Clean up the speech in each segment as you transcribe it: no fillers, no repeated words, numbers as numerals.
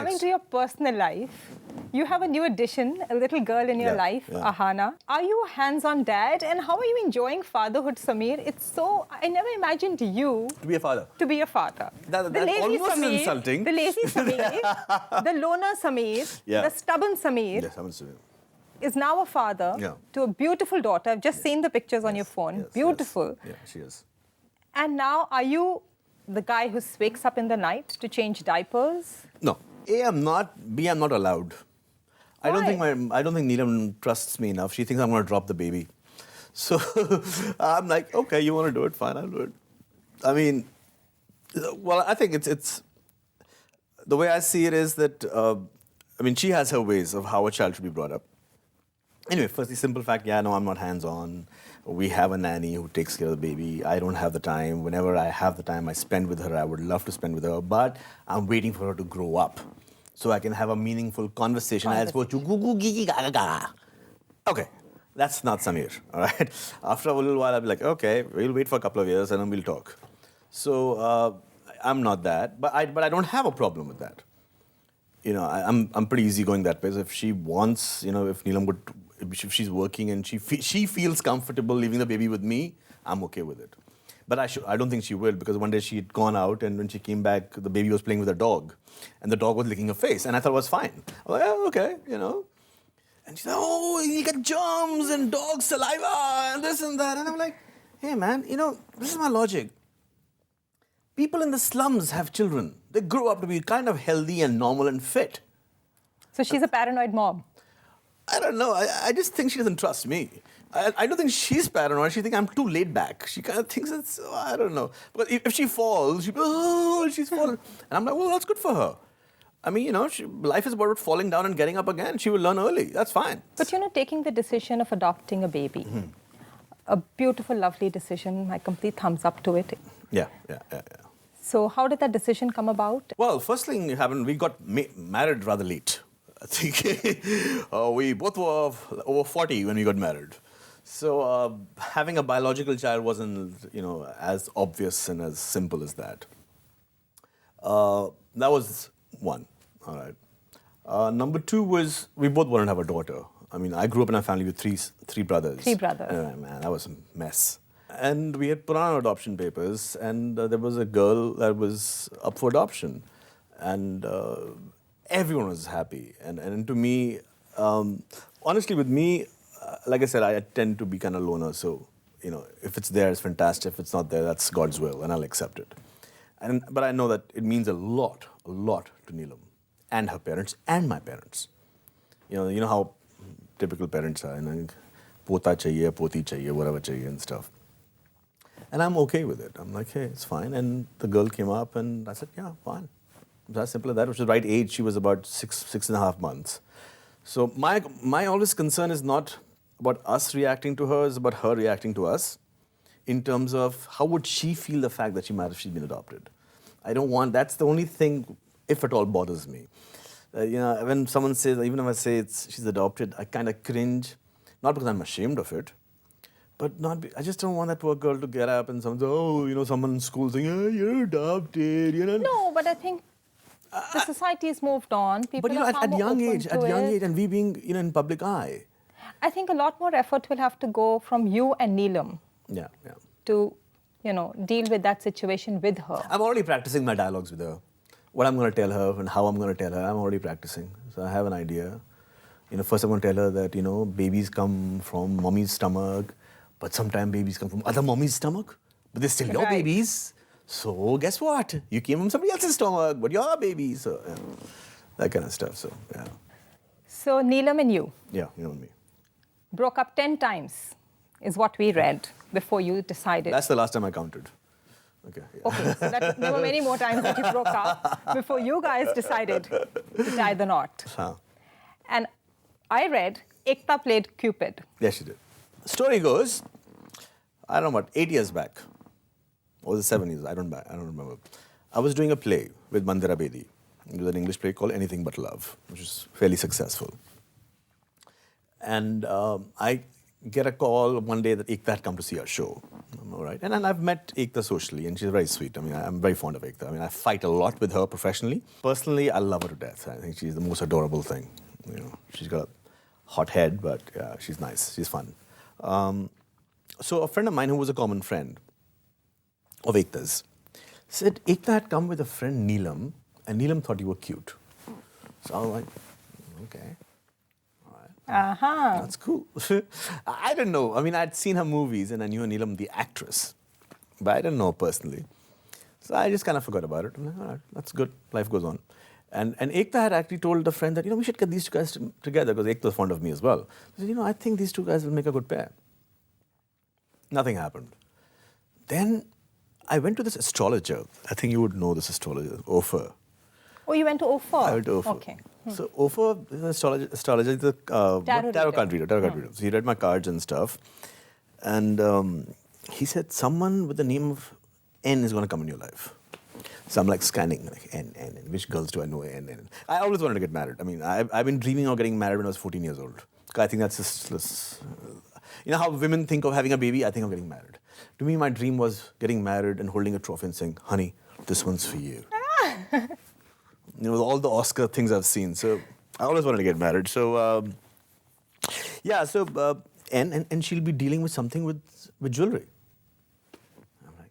Coming to your personal life, you have a new addition, a little girl in your life, Ahana. Are you a hands-on dad? And how are you enjoying fatherhood, Samir? It's so... I never imagined you... To be a father. To be a father. That almost Samir, is insulting. The lazy Samir, the loner Samir, the stubborn Samir. Yes, stubborn Samir. Is now a father to a beautiful daughter. I've just seen the pictures on your phone. Beautiful. Yeah, she is. And now, are you the guy who wakes up in the night to change diapers? No. A, I'm not. B, I'm not allowed. Why? I don't think Neelam trusts me enough. She thinks I'm going to drop the baby. So I'm like, okay, you want to do it? Fine, I'll do it. I mean, well, I think it's the way I see it is that, I mean, she has her ways of how a child should be brought up. Anyway, first the simple fact, no, I'm not hands-on. We have a nanny who takes care of the baby. I don't have the time. Whenever I have the time, I spend with her. I would love to spend with her, but I'm waiting for her to grow up so I can have a meaningful conversation as opposed to goo gee gaga gaga. Okay, that's not Samir, all right? After a little while, I'll be like, okay, we'll wait for a couple of years and then we'll talk. So I'm not that, but I don't have a problem with that. You know, I'm pretty easygoing that way. So if she wants, you know, if Neelam would, if she's working and she feels comfortable leaving the baby with me, I'm okay with it. But I don't think she will, because one day she had gone out and when she came back, the baby was playing with a dog and the dog was licking her face and I thought it was fine. I was like, oh, okay, you know. And she said, oh, you get germs and dog saliva and this and that. And I'm like, hey man, you know, this is my logic. People in the slums have children. They grow up to be kind of healthy and normal and fit. So she's a paranoid mom. I don't know. I just think she doesn't trust me. I don't think she's paranoid. She thinks I'm too laid back. She kind of thinks it's, I don't know. But if she falls, she'll be, oh, she's fallen. And I'm like, well, that's good for her. I mean, you know, life is about falling down and getting up again. She will learn early. That's fine. But, you know, taking the decision of adopting a baby, a beautiful, lovely decision. My complete thumbs up to it. Yeah. So how did that decision come about? Well, first thing happened, we got married rather late. I think we both were over 40 when we got married. So having a biological child wasn't, you know, as obvious and as simple as that. That was one. All right. Number two was we both wanted to have a daughter. I mean, I grew up in a family with three brothers. Three brothers. Man, that was a mess. And we had put on our adoption papers, and there was a girl that was up for adoption, and everyone was happy. And to me, honestly, with me, like I said, I tend to be kind of loner. So, you know, if it's there, it's fantastic. If it's not there, that's God's will, and I'll accept it. But I know that it means a lot to Neelam and her parents and my parents. You know how typical parents are. You know, pota chahiye, poti chahiye, whatever chahiye and stuff. And I'm okay with it. I'm like, hey, it's fine. And the girl came up and I said, yeah, fine. It was as simple as that. Which was the right age. She was about six and a half months. So my always concern is not about us reacting to her, it's about her reacting to us in terms of how would she feel the fact that she might have been adopted. I don't want, that's the only thing, if at all, bothers me. You know, when someone says, even if I say she's adopted, I kind of cringe. Not because I'm ashamed of it, but I just don't want that poor girl to get up and someone in school saying, oh, you're adopted, you know. No, but I think the society has moved on. People but you know, at young age, and we being, you know, in public eye. I think a lot more effort will have to go from you and Neelam. Yeah. To, you know, deal with that situation with her. I'm already practicing my dialogues with her. What I'm going to tell her and how I'm going to tell her, I'm already practicing. So I have an idea. You know, first I'm going to tell her that, you know, babies come from mommy's stomach, but sometimes babies come from other mommy's stomach, but they're still your babies. So guess what? You came from somebody else's stomach, but you're babies. So, yeah, that kind of stuff. So, yeah. So Neelam and you. Yeah, you know me. Broke up 10 times is what we read before you decided. That's the last time I counted. Okay. Yeah. Okay, so there were many more times that you broke up before you guys decided to tie the knot. And I read Ekta played Cupid. Yes, she did. Story goes, I don't know what, 8 years back, or the 7 years, I don't remember. I was doing a play with Mandira Bedi. It was an English play called Anything But Love, which was fairly successful. And I get a call one day that Ekta had come to see our show. All right. And I've met Ekta socially, and she's very sweet. I mean, I'm very fond of Ekta. I mean, I fight a lot with her professionally. Personally, I love her to death. I think she's the most adorable thing. You know, she's got a hot head, but yeah, she's nice. She's fun. So a friend of mine who was a common friend of Ekta's said Ekta had come with a friend Neelam, and Neelam thought you were cute. So I was like, okay. That's cool. I don't know. I mean, I'd seen her movies and I knew Neelam, the actress, but I didn't know her personally. So I just kind of forgot about it. I'm like, all right, that's good. Life goes on. And Ekta had actually told a friend that, we should get these two guys together because Ekta was fond of me as well. He said, I think these two guys will make a good pair. Nothing happened. Then I went to this astrologer. I think you would know this astrologer, Ofer. Oh, you went to Ofer? I went to Ofer. Okay. So Ofer is an astrologer, he's a tarot card reader. So he read my cards and stuff. And he said, someone with the name of N is going to come in your life. So I'm like scanning, like N. Which girls do I know N? I always wanted to get married. I mean, I've been dreaming of getting married when I was 14 years old. I think that's just, you know how women think of having a baby? I think of getting married. To me, my dream was getting married and holding a trophy and saying, honey, this one's for you. All the Oscar things I've seen. So I always wanted to get married. So, and she'll be dealing with something with jewelry. I'm like,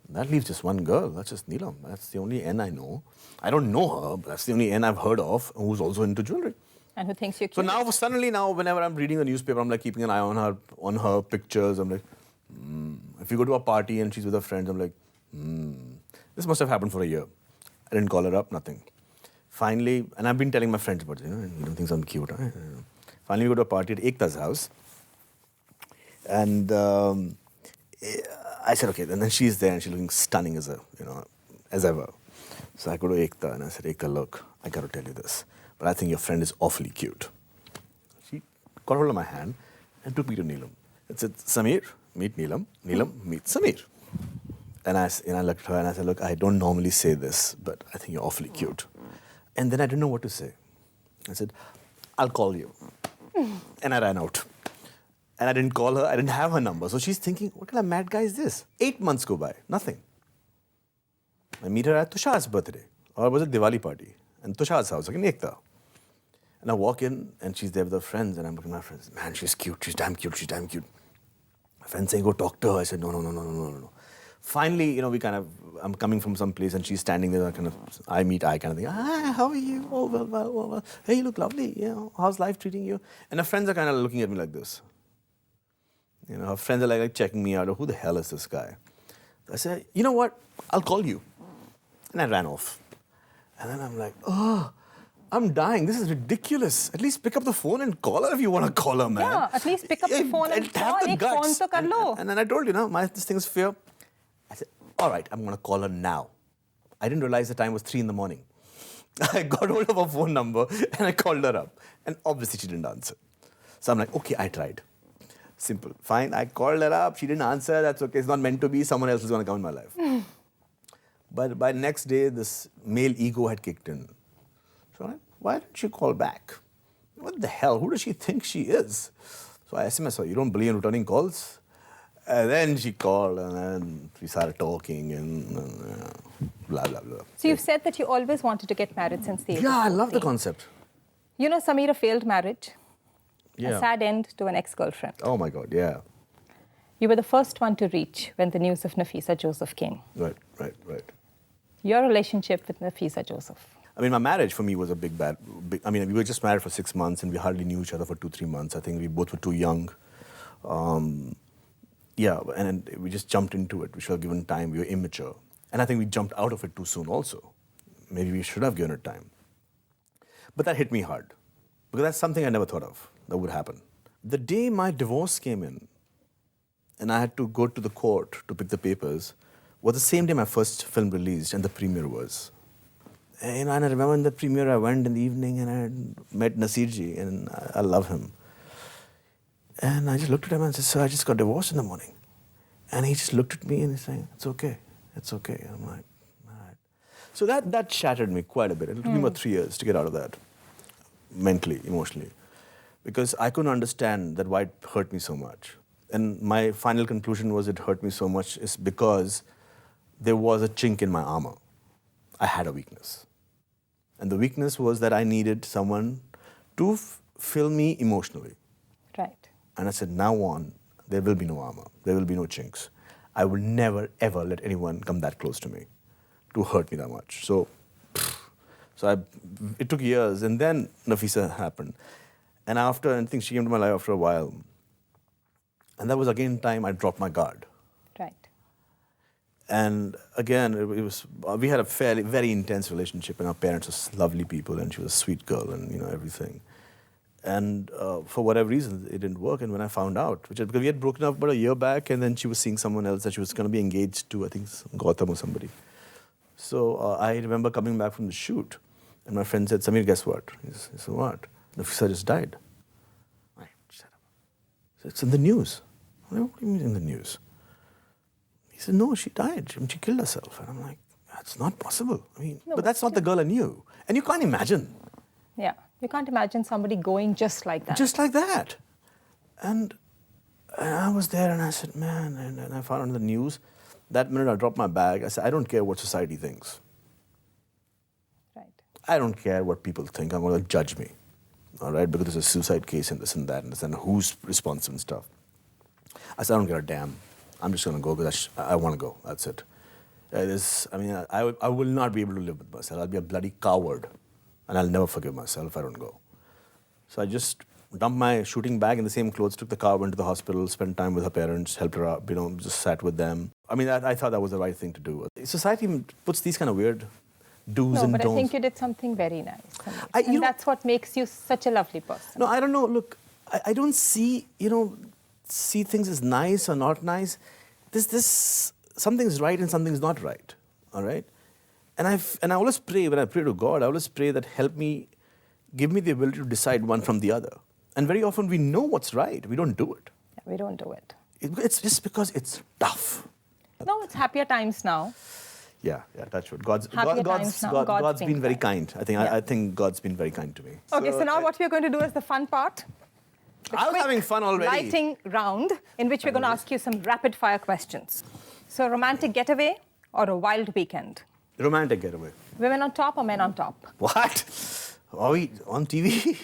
that leaves just one girl. That's just Neelam. That's the only N I know. I don't know her, but that's the only N I've heard of who's also into jewelry. And who thinks you're cute. So now, suddenly now, whenever I'm reading the newspaper, I'm like keeping an eye on her pictures. I'm like, If you go to a party and she's with her friends, I'm like, This must have happened for a year. I didn't call her up, nothing. Finally, and I've been telling my friends about it, Neelam thinks I'm cute. Huh? Finally, we go to a party at Ekta's house. And I said, okay, and then she's there and she's looking stunning as ever. So I go to Ekta and I said, Ekta, look, I got to tell you this, but I think your friend is awfully cute. She got hold of my hand and took me to Neelam. And said, Samir, meet Neelam. Neelam, meet Samir. And I looked at her and I said, look, I don't normally say this, but I think you're awfully cute. And then I didn't know what to say. I said, I'll call you. And I ran out. And I didn't call her. I didn't have her number. So she's thinking, what kind of mad guy is this? 8 months go by, nothing. I meet her at Tushar's birthday. Or was it Diwali party? And Tushar's house, like in Ekta. And I walk in and she's there with her friends. And I'm looking at my friends. Man, she's cute. She's damn cute. She's damn cute. My friends saying, go talk to her. I said, no. Finally, I'm coming from some place and she's standing there, kind of eye meet eye kind of thing. Hi, how are you? Oh, well. Hey, you look lovely. How's life treating you? And her friends are kind of looking at me like this. Her friends are like checking me out. Who the hell is this guy? I said, you know what? I'll call you. And I ran off. And then I'm like, I'm dying. This is ridiculous. At least pick up the phone and call her if you want to call her, man. Yeah, at least pick up the phone and have the guts. Phone to kar lo. And then I told this thing is fear. I said, all right, I'm going to call her now. I didn't realize the time was 3 a.m. I got hold of her phone number and I called her up. And obviously she didn't answer. So I'm like, okay, I tried. Simple. Fine, I called her up. She didn't answer. That's okay. It's not meant to be. Someone else is going to come in my life. But by next day, this male ego had kicked in. So why didn't she call back? What the hell? Who does she think she is? So I SMS her, you don't believe in returning calls? And then she called and then we started talking and blah, blah, blah. So you've said that you always wanted to get married since the age Yeah, of I love the 14. concept. Samir, a failed marriage. Yeah. A sad end to an ex-girlfriend. Oh my God, yeah. You were the first one to reach when the news of Nafisa Joseph came. Right. Your relationship with Nafisa Joseph. I mean, my marriage for me was a big. We were just married for 6 months and we hardly knew each other for 2-3 months. I think we both were too young. And we just jumped into it. We should have given time. We were immature. And I think we jumped out of it too soon also. Maybe we should have given it time. But that hit me hard. Because that's something I never thought of that would happen. The day my divorce came in and I had to go to the court to pick the papers was the same day my first film released and the premiere was. And I remember in the premiere I went in the evening and I met Nasirji and I love him. And I just looked at him and said, sir, I just got divorced in the morning. And he just looked at me and he's saying, it's okay. And I'm like, all right. So that shattered me quite a bit. It took me about 3 years to get out of that, mentally, emotionally. because I couldn't understand that why it hurt me so much. And my final conclusion was it hurt me so much is because there was a chink in my armor. I had a weakness. And the weakness was that I needed someone to fill me emotionally. Right. And I said, now on, there will be no armor. There will be no chinks. I will never, ever let anyone come that close to me to hurt me that much. So it took years. And then Nafisa happened. And I think she came to my life after a while. And that was again time I dropped my guard. Right. And again, we had a very intense relationship, and our parents were lovely people, and she was a sweet girl, and everything. And for whatever reason, it didn't work. And when I found out, because we had broken up about a year back, and then she was seeing someone else that she was going to be engaged to, I think Gautam or somebody. So I remember coming back from the shoot, and my friend said, Samir, guess what? He said, what? Nafisa just died. I shut up. He said, it's in the news. What do you mean in the news? He said, no, she died. She killed herself. And I'm like, that's not possible. But that's not the girl I knew. And you can't imagine. Yeah. You can't imagine somebody going just like that. Just like that. And I was there and I said, man, and I found on the news. That minute I dropped my bag. I said, I don't care what society thinks. Right. I don't care what people think. I'm going to judge me. All right? Because there's a suicide case and this and that and who's responsible and stuff. I said, I don't give a damn. I'm just going to go because I want to go. That's it. I will not be able to live with myself. I'll be a bloody coward. And I'll never forgive myself if I don't go. So I just dumped my shooting bag in the same clothes, took the car, went to the hospital, spent time with her parents, helped her out, just sat with them. I thought that was the right thing to do. Society puts these kind of weird do's and don'ts. No, but I think you did something very nice. And that's what makes you such a lovely person. No, I don't know. Look, I don't see things as nice or not nice. Something's right and something's not right. All right? And I always pray, when I pray to God, I always pray that give me the ability to decide one from the other. And very often we know what's right. We don't do it. Yeah, we don't do it. It's just because it's tough. No, it's happier times now. Yeah, that's what God's been very kind. I think God's been very kind to me. Okay, so now what we're going to do is the fun part. I was having fun already. Lighting round in which we're going to ask you some rapid fire questions. So, romantic getaway or a wild weekend? Romantic getaway. Women on top or men on top? What? Are we on TV?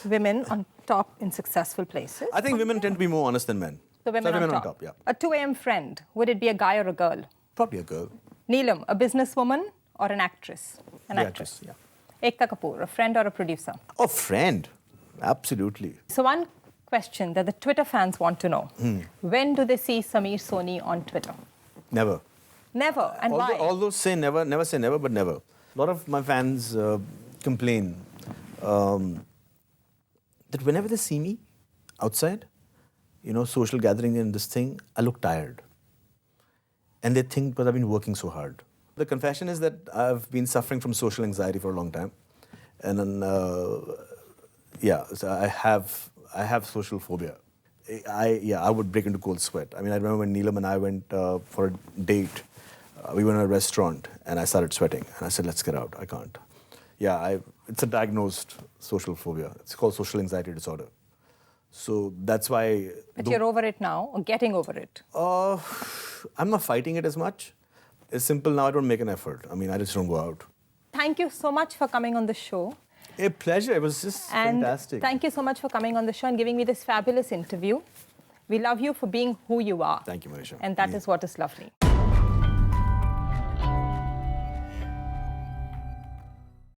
Women on top in successful places. I think women tend to be more honest than men. So women on top. Yeah. A 2 a.m. friend, would it be a guy or a girl? Probably a girl. Neelam, a businesswoman or an actress? An actress. Yeah. Ekta Kapoor, a friend or a producer? A friend. Absolutely. So one question that the Twitter fans want to know. When do they see Samir Soni on Twitter? Never. Never. And why? Although say never say never, but never. A lot of my fans complain that whenever they see me outside, social gathering and this thing, I look tired. And they think, but I've been working so hard. The confession is that I've been suffering from social anxiety for a long time. And then, so I have social phobia. I would break into cold sweat. I remember when Neelam and I went for a date. We went to a restaurant and I started sweating. And I said, let's get out. I can't. It's a diagnosed social phobia. It's called social anxiety disorder. So that's why... But you're over it now, or getting over it? I'm not fighting it as much. It's simple now, I don't make an effort. I just don't go out. Thank you so much for coming on the show. A pleasure. It was just fantastic. Thank you so much for coming on the show and giving me this fabulous interview. We love you for being who you are. Thank you, Manisha. And that is what is lovely.